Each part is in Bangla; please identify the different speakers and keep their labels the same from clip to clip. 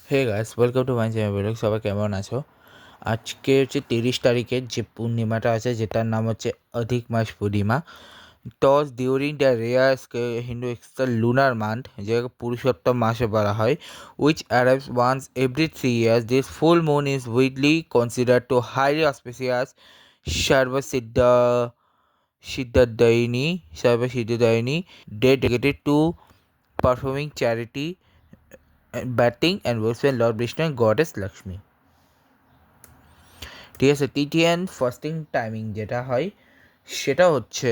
Speaker 1: Hey guys, welcome to my channel vlog. সবাই কেমন আছো? আজকে হচ্ছে 30 তারিখের যে পূর্ণিমাটা আছে, যেটার নাম হচ্ছে Adhik Maas Purnima. Toss during the rare Hindu extra lunar month, যেটাকে পুরুষোত্তম মাসে বলা হয়, which arrives once every 3 years. This full moon is widely considered to highly auspicious সর্বসিদ্ধ সিদ্ধার্দায়িনী সর্বসিদ্ধিদায়িনী, dedicated to performing charity, bathing and welfare Lord Vishnu and goddess Lakshmi. ঠিক আছে, টিটিএন ফাস্টিং টাইমিং যেটা হয় সেটা হচ্ছে,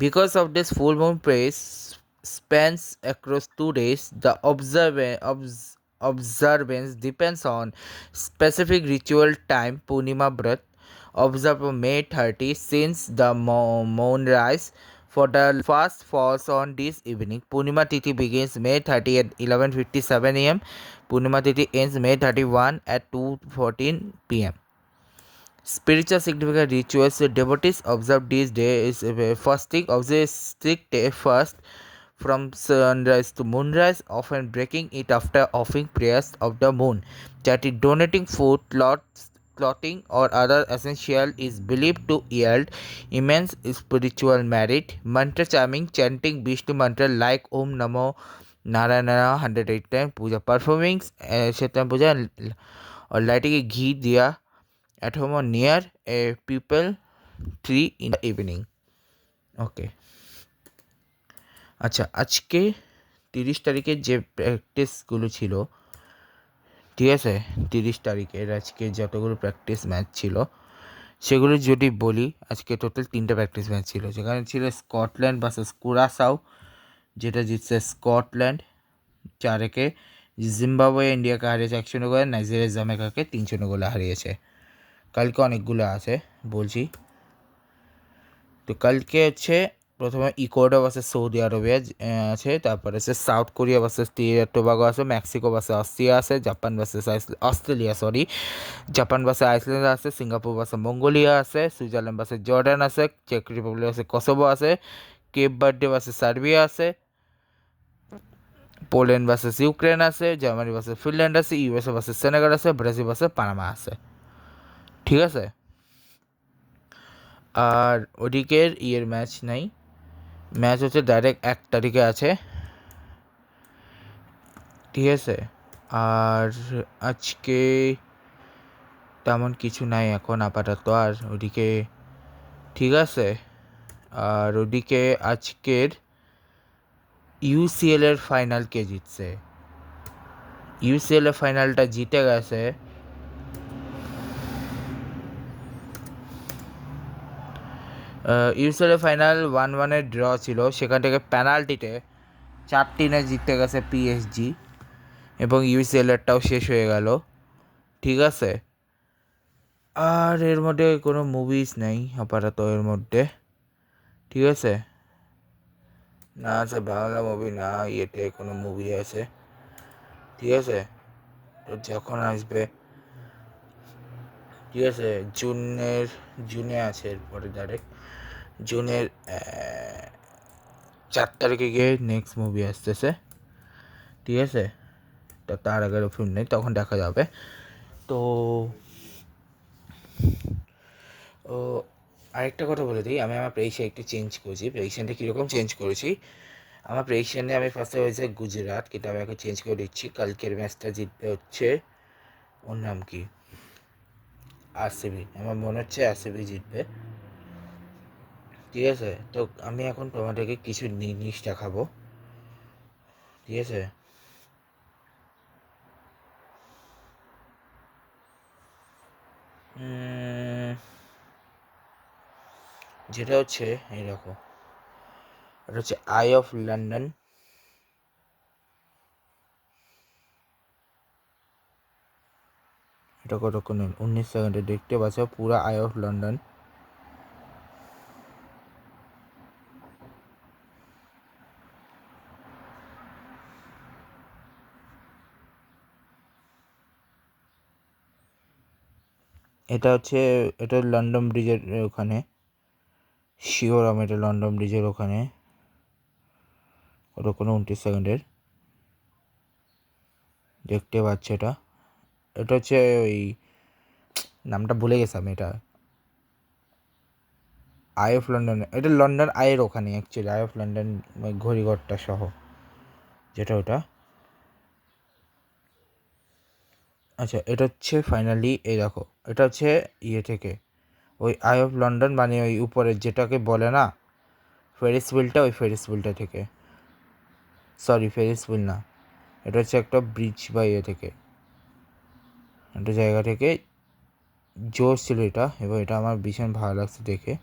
Speaker 1: because of this full moon phase spans across 2 days, the observance depends on specific ritual time. Purnima Brat observed on May 30 since the moon rise, for the fast falls on this evening. Purnima Tithi begins May 30 at 11:57 am. Purnima Tithi ends May 31 at 2:14 pm. Spiritual significant rituals devotees observe these days fasting of the strict fast from sunrise to moonrise, often breaking it after offering prayers of the moon. That is, donating food, clothing, or other essential is believed to yield immense spiritual merit. Mantra charming, chanting Vishnu mantra like Om Namo Narayana 108 times, puja performing Shaitan puja, or lighting a ghee diya at home or near a people tree in the evening. ওকে, আচ্ছা, আজকে 30 তারিখের যে প্র্যাকটিসগুলো ছিল, ঠিক আছে, 30 তারিখের আজকে যতগুলো প্র্যাকটিস ম্যাচ ছিল সেগুলো যদি বলি, আজকে টোটাল 3টে প্র্যাকটিস ম্যাচ ছিল, যেখানে ছিল স্কটল্যান্ড ভার্সেস কুরাসাও, যেটা জিতছে স্কটল্যান্ড 4-1। জিম্বাবুয়ে ইন্ডিয়াকে হারিয়েছে 1-0 গোলে, নাইজেরিয়া জামাইকাকে 3-0 গোলে হারিয়েছে। কালকে অনেকগুলো আছে, বলছি। তো কালকে হচ্ছে প্রথমে ইকুয়েডর ভার্সেস সৌদি আরবিয়া আছে, তারপরে হচ্ছে সাউথ কোরিয়া ভার্সেস টোবাগো আছে, মেক্সিকো ভার্সেস অস্ট্রিয়া আছে, Japan versus Australia, Japan versus Iceland আছে, সিঙ্গাপুর ভার্সেস মঙ্গোলিয়া আছে, সুইজারল্যান্ড ভার্সেস জর্ডান আছে, চেক রিপাবলিক ভার্সেস কসোভো আছে, কেপ বার্ডে ভার্সেস সার্বিয়া আছে, পোল্যান্ড ভার্সেস ইউক্রেন আছে, জার্মানি ভার্সেস ফিনল্যান্ড আছে, ইউএসএ ভার্সেস সেনেগাল আছে, ব্রাজিল ভার্সেস পানামা আছে। ঠিক আছে, আর ওদিকের ম্যাচ নাই, ম্যাচ হচ্ছে ডাইরেক্ট 1 তারিখে আছে। ঠিক আছে, আর আজকে তেমন কিছু নাই এখন আপাতত। আর ওদিকে ঠিক আছে, আর ওদিকে আজকের ইউসিএল এর ফাইনাল কে জিতছে? ইউসিএল এর ফাইনালটা জিতে গেছে ইউসিএল এর ফাইনাল 1-1 ড্র ছিল, সেখান থেকে পেনাল্টিতে 4-3 জিতে গেছে পিএসজি, এবং ইউসিএল এরটাও শেষ হয়ে গেল। ঠিক আছে, আর এর মধ্যে কোনো মুভিজ নেই আপাতত এর মধ্যে। ঠিক আছে, না আছে বাংলা মুভি, না ইয়েতে কোনো মুভি আছে। ঠিক আছে, তো যখন আসবে, ঠিক আছে, জুনে আছে, এরপরে ডাইরেক্ট জুনের 4 তারিখে গিয়ে নেক্সট মুভি আসতেছে। ঠিক আছে, তো তার আগের ফিল্ম নেই, তখন দেখা যাবে। তো ও, আরেকটা কথা বলে দিই, আমি আমার প্রেডিকশন একটু চেঞ্জ করেছি। প্রেডিকশনটা কীরকম চেঞ্জ করেছি? আমার প্রেডিকশনে আমি ফার্স্টে হয়েছে গুজরাট, কিন্তু আমি এখন চেঞ্জ করে দিচ্ছি। কালকের ম্যাচটা জিতবে হচ্ছে, ওর নাম কি, আরসিবি। আমার মনে হচ্ছে আরসিবি জিতবে। ঠিক আছে, তো আমি এখন তোমাদেরকে কিছু জিনিস দেখাবো। ঠিক আছে, যেটা হচ্ছে এই দেখো, এটা হচ্ছে আই অফ লন্ডন। এটা কতক্ষণ 19 সেকেন্ডে দেখতে পাচ্ছ, পুরো আই অফ লন্ডন। এটা হচ্ছে, এটা লন্ডন ব্রিজের ওখানে, শিওর আমি এটা লন্ডন ব্রিজের ওখানে। কতক্ষণ 29 সেকেন্ডের। দেখতে পাচ্ছ এটা, এটা হচ্ছে ওই নামটা ভুলে গেছিলাম, এটা আই অফ লন্ডন, এটা লন্ডন আইয়ের ওখানে অ্যাকচুয়ালি আই অফ লন্ডন ঘড়িঘরটা সহ যেটা ওটা। আচ্ছা এটা হচ্ছে ফাইনালি এই দেখো, এটা হচ্ছে ইয়ে থেকে ওই আই অফ লন্ডন মানে ওই উপরের যেটাকে বলে না ফেরিস হুইলটা, ওই ফেরিস হুইলটা থেকে, সরি ফেরিস হুইল না, এটা হচ্ছে একটা ব্রিজ বা ইয়ে থেকে, একটা জায়গা থেকে জোর ছিল এটা, এবং এটা আমার ভীষণ ভালো লাগছে দেখে।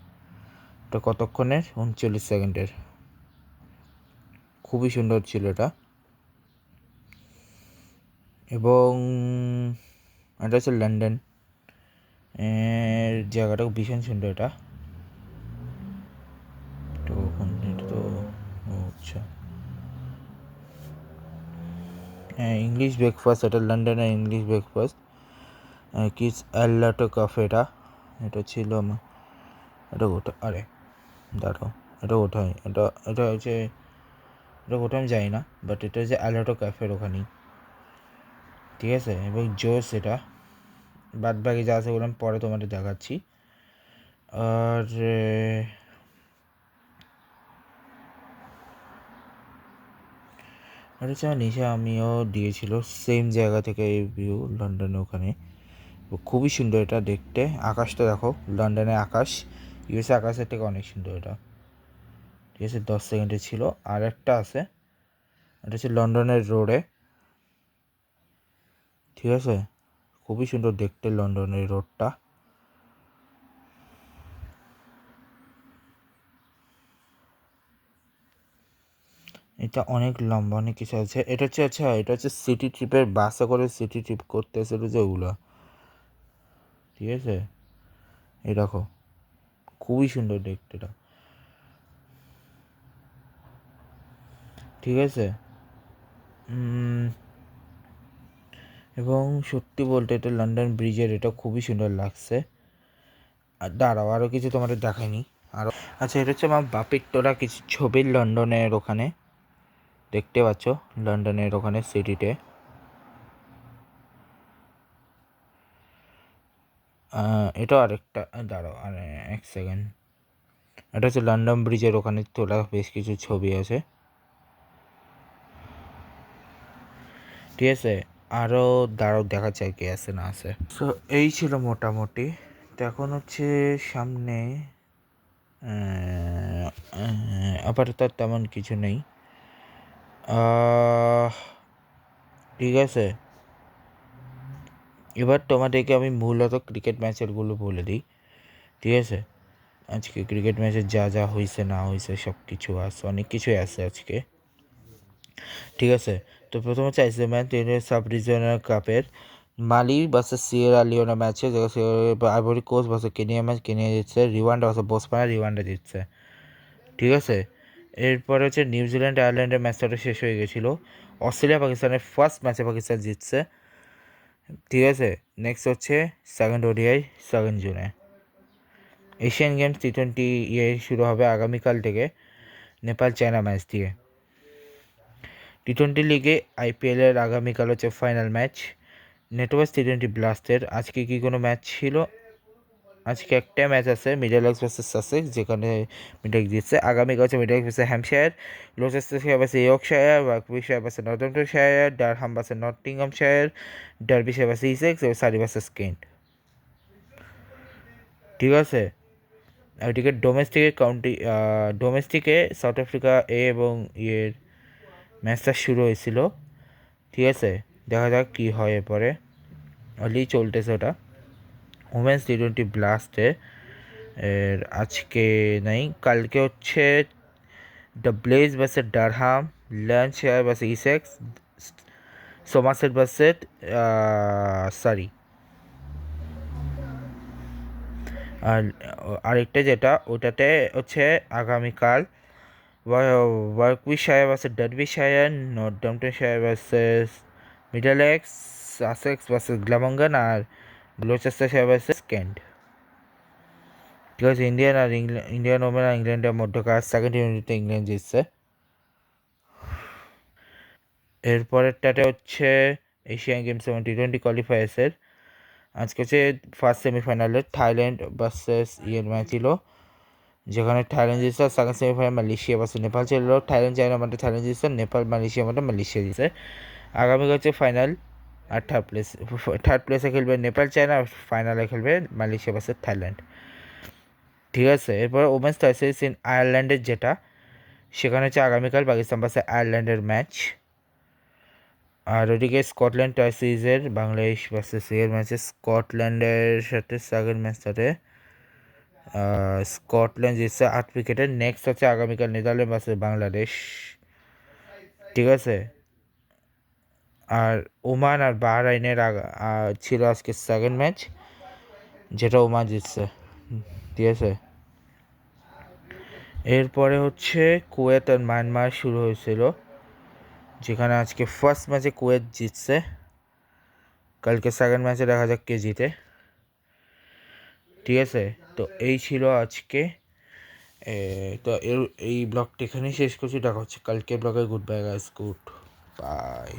Speaker 1: এটা কতক্ষণের, 39 সেকেন্ডের, খুবই সুন্দর ছিল এটা। এবং এটা হচ্ছে লন্ডন এর জায়গাটাও ভীষণ সুন্দর এটা। তো এটা তো আচ্ছা হ্যাঁ ইংলিশ ব্রেকফাস্ট, এটা লন্ডনের ইংলিশ ব্রেকফাস্ট কিস অ্যালাটো কাফে, এটা ছিল আমার, এটা ওটা আরে দাঁড়াও, এটা ওঠাই, এটা এটা হচ্ছে, এটা ওটা আমি জানি না, বাট এটা হচ্ছে অ্যালাটো ক্যাফের ওখানেই, ঠিক আছে। এবং জোস এটা, বাদ বাকি যা আছে ওগুলো আমি পরে তোমাদের দেখাচ্ছি। আর এটা হচ্ছে নিচে আমিও দিয়েছিল সেম জায়গা থেকে এই ভিউ লন্ডনের ওখানে, খুবই সুন্দর এটা দেখতে। আকাশটা দেখো, লন্ডনের আকাশ ইউএসএ আকাশের থেকে অনেক সুন্দর এটা, ঠিক আছে। 10 সেকেন্ডে ছিল। আর একটা আছে, এটা হচ্ছে লন্ডনের রোডে, ঠিক আছে, খুবই সুন্দর দেখতে লন্ডনের রোডটা। এটা অনেক লম্বা, অনেক কিছু আছে। এটা হচ্ছে আচ্ছা, এটা হচ্ছে সিটি ট্রিপের, বাসে করে সিটি ট্রিপ করতে আসে যে ওগুলো, ঠিক আছে। এই দেখো, খুবই সুন্দর দেখতে এটা, ঠিক আছে। এবং সত্যি বলতে এটা লন্ডন ব্রিজের, এটা খুবই সুন্দর লাগছে। আর দাঁড়াও আরও কিছু তোমাদের দেখায়নি আরও। আচ্ছা এটা হচ্ছে আমার বাপির তোলা কিছু ছবি লন্ডনের ওখানে, দেখতে পাচ্ছ লন্ডনের ওখানে সিটিতে। এটা আরেকটা, দাঁড়াও আর 1 সেকেন্ড, এটা হচ্ছে লন্ডন ব্রিজের ওখানে তোলা বেশ কিছু ছবি আছে, ঠিক আছে। আরও দাঁড়াও দেখা যায় কি আছে না আছে। সো এই ছিল মোটামুটি। তো এখন হচ্ছে সামনে আপাতত তেমন কিছু নেই, ঠিক আছে। এবার তোমাদেরকে আমি মূলত ক্রিকেট ম্যাচেরগুলো বলে দিই, ঠিক আছে। আজকে ক্রিকেট ম্যাচে যা যা হয়েছে না হয়েছে সব কিছু আছে, অনেক কিছুই আছে আজকে, ঠিক আছে। তো প্রথম হচ্ছে আইসিসি ম্যাচ সাব রিজিওনাল কাপের মালি ভার্সেস সিয়েরা লিওনা ম্যাচে, Ivory Coast versus Kenya match, Kenya জিতছে। রিওয়ান্ডা ভার্সেস বোতসওয়ানা, রিওয়ান্ডা জিতছে, ঠিক আছে। এরপরে হচ্ছে নিউজিল্যান্ড আয়ারল্যান্ডের ম্যাচটা শেষ হয়ে গেছিলো। অস্ট্রেলিয়া পাকিস্তানের ফার্স্ট ম্যাচে পাকিস্তান জিতছে, ঠিক আছে। নেক্সট হচ্ছে সেকেন্ড ওডিআই 2 জুনে। এশিয়ান গেমস T20 ইয়ে শুরু হবে আগামীকাল থেকে নেপাল চায়না ম্যাচ দিয়ে। T20 লিগে আইপিএলের আগামীকাল হচ্ছে ফাইনাল ম্যাচ নেটওয়ার্স T20 ব্লাস্টের। আজকে কি কোনো ম্যাচ ছিল? আজকে একটা ম্যাচ আছে, মিডলসেক্স ভার্সেস সাসেক্স, যেখানে মিডলসেক্স জিতছে। আগামীকাল হচ্ছে Middlesex versus Hampshire, Gloucestershire versus Yorkshire, Warwickshire versus Northamptonshire, Durham versus Nottinghamshire, Derbyshire versus Essex এবং সারি ভার্সেস কেন্ট, ঠিক আছে। ওইদিকে ডোমেস্টিকে সাউথ আফ্রিকা এ এবং ইয়ের ম্যাচটা শুরু হয়েছিল, ঠিক আছে। দেখা যাক কী হয় এরপরে, অলরেডি চলতেছে ওটা। ওমেন্স T20 ব্লাস্টে এর আজকে নাই, কালকে হচ্ছে the Blaze versus Durham, Lancashire versus Essex, Somerset versus sorry আর আরেকটা যেটা ওটাতে হচ্ছে আগামীকাল Warwickshire versus Derbyshire, Northamptonshire versus Middlesex, Sussex versus Glamorgan, আর গ্লুচেস্টারশায়ার ভার্সেস কেন্ট, ঠিক আছে। ইন্ডিয়ান ওমেন আর ইংল্যান্ডের মধ্যকার সেকেন্ড ইউনিটে ইংল্যান্ড জিতছে। এরপরেরটাতে হচ্ছে এশিয়ান গেমস এবং টি20 কোয়ালিফায়ার্সের আজকে হচ্ছে ফার্স্ট সেমিফাইনালে থাইল্যান্ড ভার্সেস ম্যাচ ছিল, যেখানে থাইল্যান্ড জিতছে। Second semifinal Malaysia versus Nepal ছিল। থাইল্যান্ড চায়না মাঠে থাইল্যান্ড জিতছে, নেপাল মালয়েশিয়া মাঠে মালয়েশিয়া জিতছে। আগামীকাল হচ্ছে ফাইনাল, আর থার্ড প্লেসে খেলবে নেপাল চায়না, আর ফাইনালে খেলবে মালয়েশিয়া ভার্সেস থাইল্যান্ড। ঠিক আছে, এরপর ওমেন্স টেস্ট সিরিজ ইন আয়ারল্যান্ডের যেটা, সেখানে হচ্ছে আগামীকাল পাকিস্তান ভার্সেস আয়ারল্যান্ডের ম্যাচ। আর ওদিকে স্কটল্যান্ড টেস্ট সিরিজের বাংলাদেশ ভার্সেস এর ম্যাচে স্কটল্যান্ডের সাথে সেকেন্ড ম্যাচটাতে স্কটল্যান্ড জিতছে 8 উইকেটে। নেক্সট হচ্ছে আগামীকাল নেদারল্যান্ড ভার্সেস বাংলাদেশ। ঠিক আছে, আর ওমান আর বাহরাইনের ছিল আজকে সেকেন্ড ম্যাচ, যেটা ওমান জিতছে। ঠিক আছে, এরপরে হচ্ছে কুয়েত আর মায়ানমার শুরু হয়েছিল, যেখানে আজকে ফার্স্ট ম্যাচে কুয়েত জিতছে। কালকে সেকেন্ড ম্যাচে দেখা যাক কে জিতে। ঠিক আছে, তো এই ছিল আজকে। তো এই ব্লগটি এখানেই শেষ করছি। দেখা হচ্ছে কালকে ব্লগে। Good bye guys, good bye.